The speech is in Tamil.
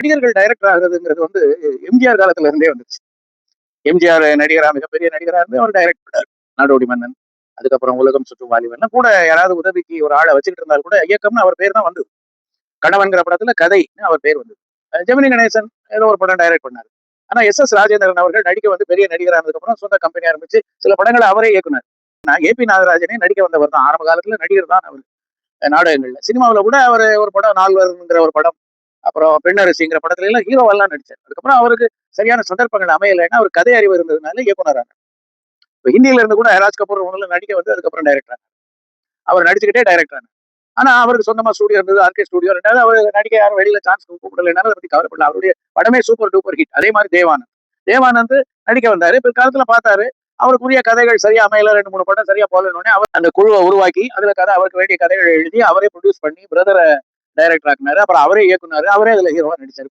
நடிகர்கள் டைரக்டர் ஆகுறதுங்கிறது வந்து எம்ஜிஆர் காலத்துல இருந்தே வந்துச்சு. எம்ஜிஆர் நடிகரா மிகப்பெரிய நடிகரா இருந்து அவர் டைரக்டர். நாடோடி மன்னன், அதுக்கப்புறம் உலகம் சுற்றும் வாலிபன்லாம் கூட யாராவது உதவிக்கு ஒரு ஆளை வச்சுக்கிட்டு இருந்தாலும் கூட இயக்கம்னு அவர் பேர் தான் வந்தது. கணவன்கிற படத்துல கதைன்னு அவர் பேர் வந்தது. ஜெமினி கணேசன் ஏதோ ஒரு படம் டைரக்ட் பண்ணாரு. ஆனா எஸ் ராஜேந்திரன் அவர்கள் நடிக்க வந்து பெரிய நடிகர் ஆனதுக்கு அப்புறம் சொந்த கம்பெனி ஆரம்பிச்சு சில படங்களை அவரே இயக்குனார். நான் ஏபி நாகராஜனே நடிக்க வந்தவர் தான். ஆரம்ப காலத்துல நடிகர் தான் அவர். நாடகங்கள்ல சினிமாவில் கூட அவர் ஒரு படம் நால்வர்ங்கிற ஒரு படம், அப்புறம் பெண்ணரசிங்கிற படத்துல எல்லாம் ஹீரோவெல்லாம் நடிச்சார். அதுக்கப்புறம் அவருக்கு சரியான சந்தர்ப்பங்கள் அமையலைன்னா அவர் கதை அறிவு இருந்ததுனால இயக்குனராங்க. இப்போ ஹிந்தியில இருந்து கூட ராஜ் கபூர் முதல்ல நடிக்க வந்து அதுக்கப்புறம் டைரக்டர் அவர் நடிச்சுக்கிட்டே டைரக்டர். ஆனா அவருக்கு சொந்தமா ஸ்டுடியோ இருந்தது, ஆர்கே ஸ்டுடியோ. ரெண்டாவது அவர் நடிக்க யாரும் வெளியில சான்ஸ் கூப்பிடலைனால அதை பத்தி கவலைப்படல. அவருடைய படமே சூப்பர் டூப்பர் ஹிட். அதே மாதிரி தேவானந்த். தேவானந்த் நடிக்க வந்தாரு. பிற்காலத்துல பார்த்தாரு அவருக்குரிய கதைகள் சரியா அமையல, 2 3 படம் சரியா போகலன்னு அவர் அந்த குழுவை உருவாக்கி அதுல கதை அவருக்கு வேண்டிய கதைகளை எழுதி அவரே ப்ரொடியூஸ் பண்ணி பிரதரை டைரக்டர் ஆக்குனாரு. அப்புறம் அவரே இயக்குனாரு, அவரே அதுல ஹீரோவா நடிச்சாரு.